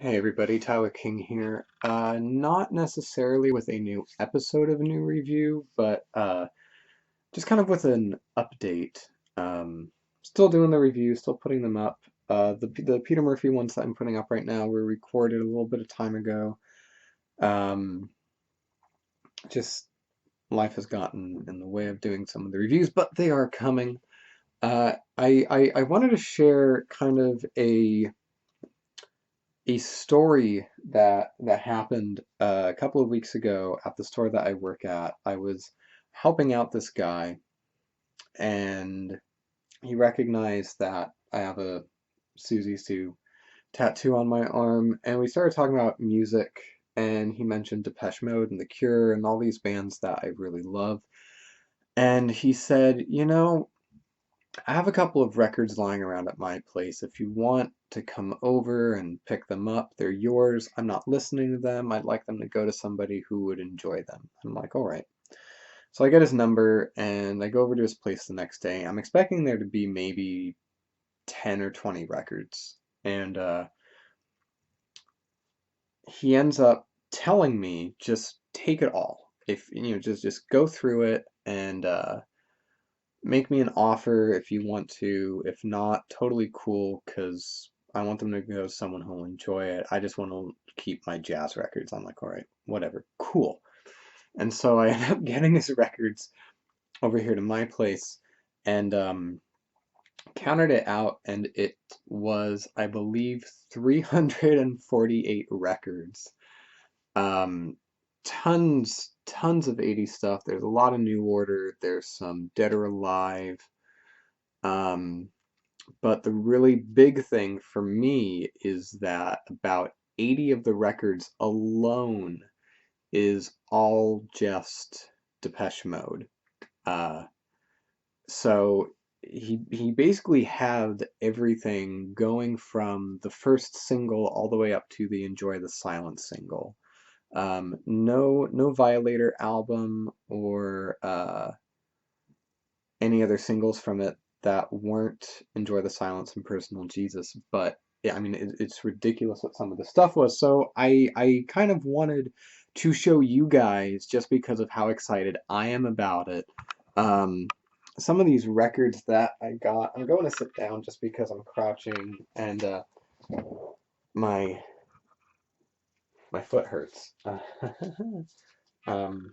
Hey everybody, Tyler King here. Not necessarily with a new episode of NuReview, but just kind of with an update. Still doing the reviews, still putting them up. The Peter Murphy ones that I'm putting up right now were recorded a little bit of time ago. Um, just life has gotten in the way of doing some of the reviews, but they are coming. I wanted to share kind of a story that happened a couple of weeks ago at the store that I work at. I was helping out this guy, and he recognized that I have a Susie Sue tattoo on my arm, and we started talking about music, and he mentioned Depeche Mode and The Cure and all these bands that I really love. And he said, I have a couple of records lying around at my place. If you want to come over and pick them up, they're yours. I'm not listening to them. I'd like them to go to somebody who would enjoy them. I'm like, all right. So I get his number and I go over to his place the next day. I'm expecting there to be maybe 10 or 20 records. And he ends up telling me, just take it all. If just go through it and make me an offer if you want to. If not, totally cool, because I want them to go to someone who'll enjoy it. I just want to keep my jazz records. I'm like, all right, whatever, cool. And so I end up getting his records over here to my place and counted it out, and it was, I believe, 348 records. Um, tons of 80s stuff. There's a lot of New Order. There's some Dead or Alive. Um, but the really big thing for me is that about 80 of the records alone is all just Depeche Mode. Uh, so he basically had everything going from the first single all the way up to the Enjoy the Silence single. No Violator album or any other singles from it that weren't Enjoy the Silence and Personal Jesus, but yeah, I mean, it's ridiculous what some of the stuff was. So I kind of wanted to show you guys, just because of how excited I am about it, um, some of these records that I got. I'm going to sit down just because I'm crouching and my my foot hurts. Um,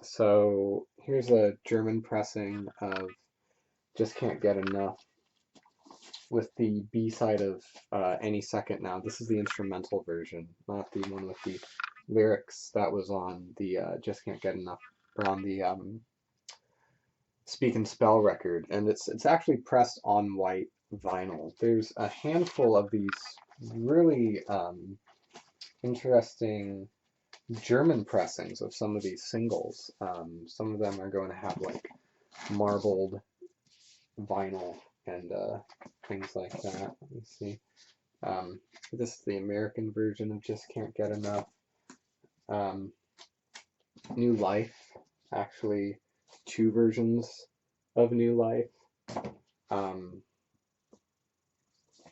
so here's a German pressing of Just Can't Get Enough, with the B-side of Any Second Now. This is the instrumental version, not the one with the lyrics that was on the Just Can't Get Enough, or on the Speak and Spell record. And it's actually pressed on white vinyl. There's a handful of these really interesting German pressings of some of these singles. Some of them are going to have like marbled vinyl and things like that. Let me see. This is the American version of Just Can't Get Enough. Um, New Life, actually, two versions of New Life. Um,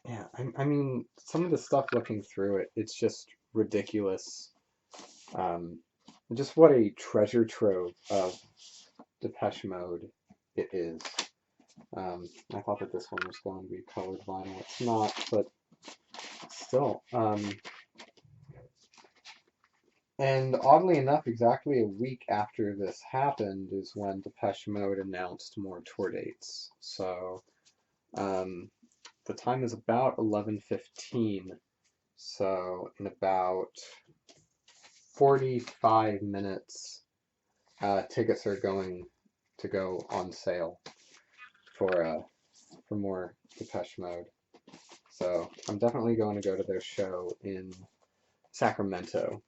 yeah, I mean, some of the stuff looking through it, it's just ridiculous. Um, just what a treasure trove of Depeche Mode it is. I thought that this one was going to be colored vinyl. It's not, but still. And oddly enough, exactly a week after this happened is when Depeche Mode announced more tour dates. So the time is about 11:15. So in about 45 minutes, tickets are going to go on sale for more Depeche Mode. So I'm definitely going to go to their show in Sacramento.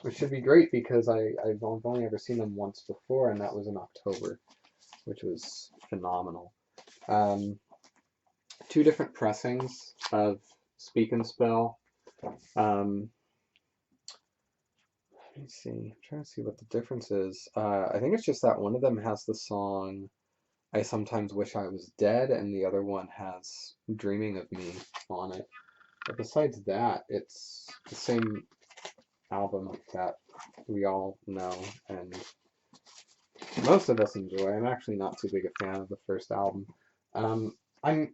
Which should be great because I've only ever seen them once before, and that was in October, which was phenomenal. Two different pressings of Speak and Spell. Let me see. I'm trying to see what the difference is. I think it's just that one of them has the song I Sometimes Wish I Was Dead, and the other one has Dreaming of Me on it. But besides that, it's the same album that we all know and most of us enjoy. I'm actually not too big a fan of the first album. Um, I'm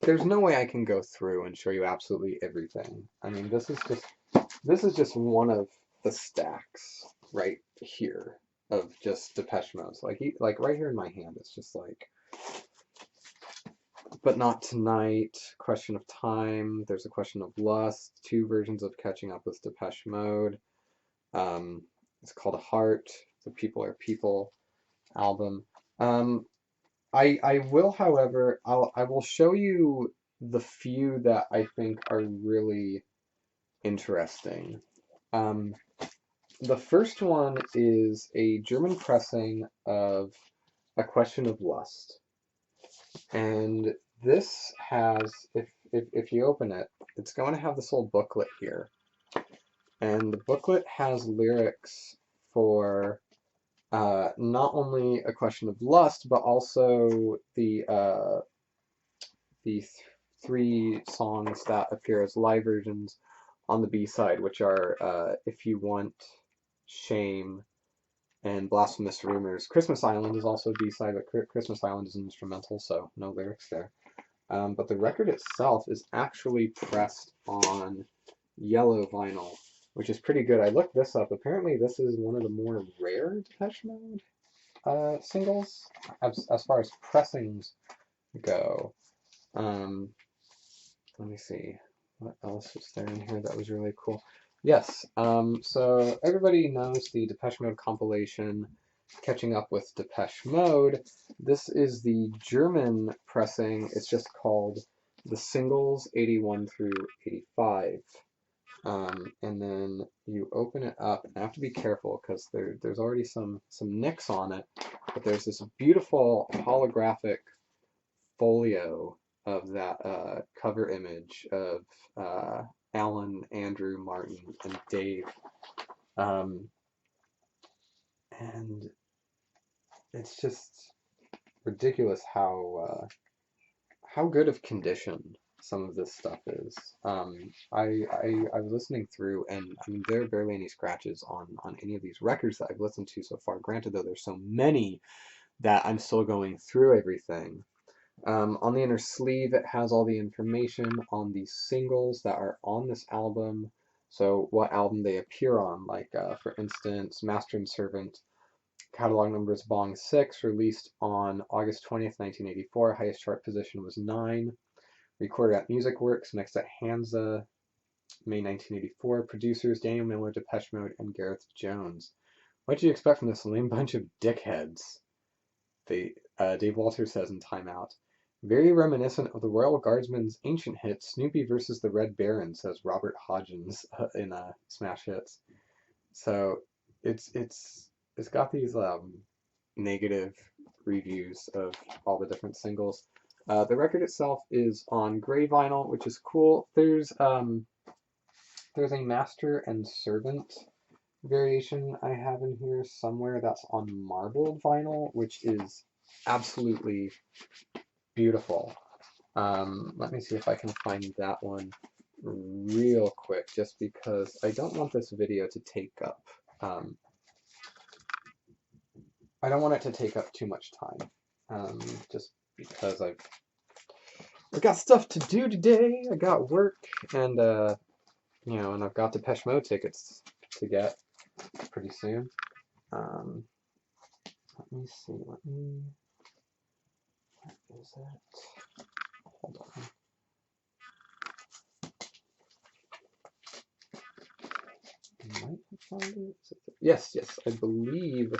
There's no way I can go through and show you absolutely everything. I mean, this is just one of the stacks right here of just Depeche Mode. So like right here in my hand, it's just like, But Not Tonight, Question of Time. There's a Question of Lust. Two versions of Catching Up with Depeche Mode. It's called A Heart. The People Are People album. I will, however, I will show you the few that I think are really interesting. Um, the first one is a German pressing of A Question of Lust. And this has, if you open it, it's going to have this little booklet here. And the booklet has lyrics for not only A Question of Lust, but also the three songs that appear as live versions on the B-side, which are If You Want, Shame, and Blasphemous Rumors. Christmas Island is also a B-side, but Christmas Island is an instrumental, so no lyrics there. But the record itself is actually pressed on yellow vinyl, which is pretty good. I looked this up. Apparently this is one of the more rare Depeche Mode singles as far as pressings go. Let me see. What else was there in here that was really cool? Yes, so everybody knows the Depeche Mode compilation, Catching Up with Depeche Mode. This is the German pressing. It's just called The Singles 81 through 85. And then you open it up, and I have to be careful because there's already some nicks on it, but there's this beautiful holographic folio of that cover image of Alan, Andrew, Martin, and Dave. And it's just ridiculous how good of condition some of this stuff is. I was listening through, and I mean there are barely any scratches on any of these records that I've listened to so far. Granted, though, there's so many that I'm still going through everything. On the inner sleeve, it has all the information on the singles that are on this album. So what album they appear on, like for instance, Master and Servant, catalog number is Bong 6, released on August 20th, 1984. Highest chart position was 9. Recorded at Music Works, mixed at Hansa, May 1984. Producers Daniel Miller, Depeche Mode, and Gareth Jones. What did you expect from this lame bunch of dickheads? Dave Walters says in Time Out. Very reminiscent of the Royal Guardsmen's ancient hit Snoopy versus the Red Baron, says Robert Hodgins in Smash Hits. So it's got these negative reviews of all the different singles. The record itself is on gray vinyl, which is cool. There's a Master and Servant variation I have in here somewhere that's on marbled vinyl, which is absolutely beautiful. Let me see if I can find that one real quick, just because I don't want this video to take up, I don't want it to take up too much time, just because I've got stuff to do today. I got work, and and I've got Depeche Mode tickets to get pretty soon. Let me see. What is it? Hold on. I might have found it. Yes, I believe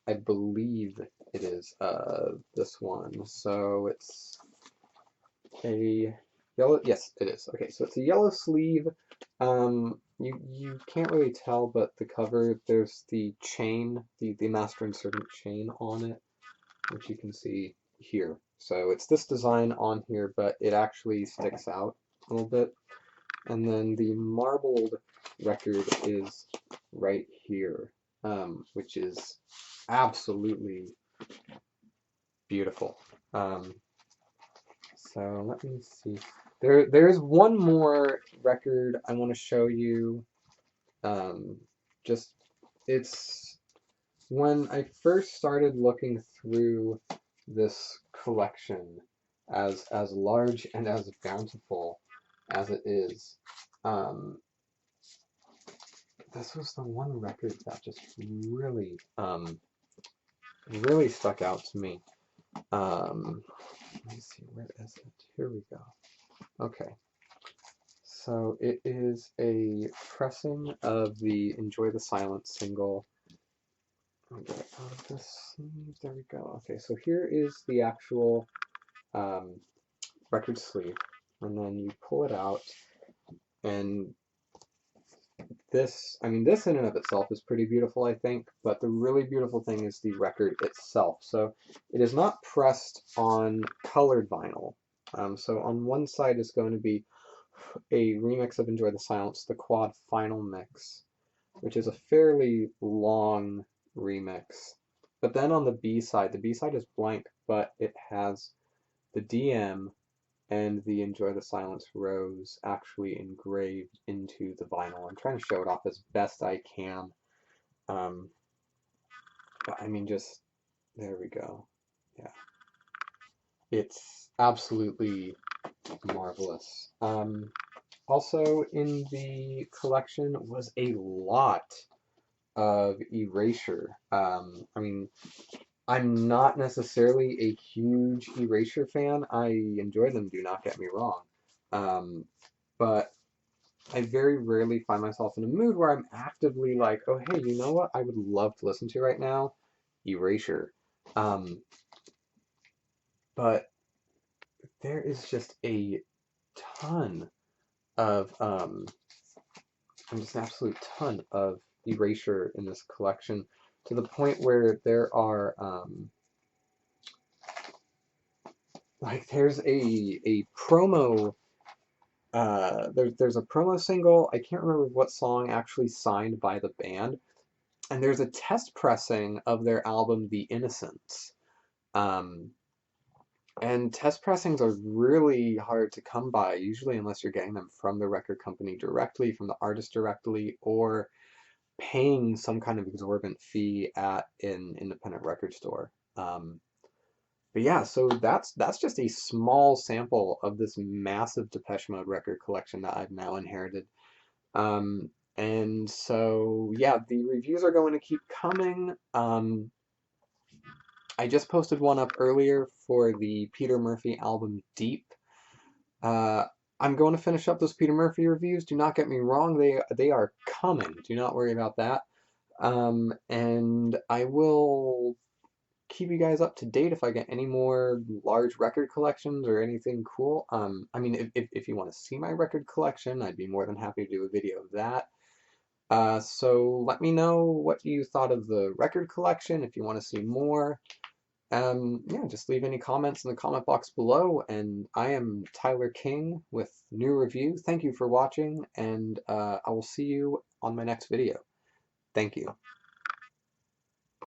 it is this one. So it's a yellow. Yes, it is. Okay, so it's a yellow sleeve. You can't really tell, but the cover, there's the chain, the Master and Servant chain on it, which you can see here. So it's this design on here, but it actually sticks out a little bit. And then the marbled record is right here, which is absolutely beautiful. So let me see. There's one more record I want to show you. Um, just it's when I first started looking through this collection, as large and as bountiful as it is, um, this was the one record that just really stuck out to me. Let me see, where is it? Here we go. Okay, so it is a pressing of the Enjoy the Silence single. Let me get it out of this sleeve. There we go. Okay, so here is the actual um, record sleeve, and then you pull it out, and this in and of itself is pretty beautiful, I think, but the really beautiful thing is the record itself. So it is not pressed on colored vinyl. So on one side is going to be a remix of Enjoy the Silence, the quad final mix, which is a fairly long remix. But then on the B side is blank, but it has the DM and the Enjoy the Silence rose actually engraved into the vinyl. I'm trying to show it off as best I can. Um, but I mean, just, there we go. Yeah. It's absolutely marvelous. Also in the collection was a lot of Erasure. I mean, I'm not necessarily a huge Erasure fan. I enjoy them, do not get me wrong. Um, but I very rarely find myself in a mood where I'm actively like, oh, hey, you know what I would love to listen to right now? Erasure. Um, but there is just a ton of, just an absolute ton of Erasure in this collection, to the point where there are, like, there's a promo. There's a promo single. I can't remember what song actually signed by the band, and there's a test pressing of their album The Innocents. Um, and test pressings are really hard to come by, usually unless you're getting them from the record company directly, from the artist directly, or paying some kind of exorbitant fee at an independent record store. But yeah, so that's just a small sample of this massive Depeche Mode record collection that I've now inherited. And so yeah, the reviews are going to keep coming. I just posted one up earlier for the Peter Murphy album Deep. Uh, I'm going to finish up those Peter Murphy reviews. Do not get me wrong, they are coming. Do not worry about that. And I will keep you guys up to date if I get any more large record collections or anything cool. I mean, if you want to see my record collection, I'd be more than happy to do a video of that. So let me know what you thought of the record collection, if you want to see more. Yeah, just leave any comments in the comment box below, and I am Tyler King with NuReview. Thank you for watching, and I will see you on my next video. Thank you.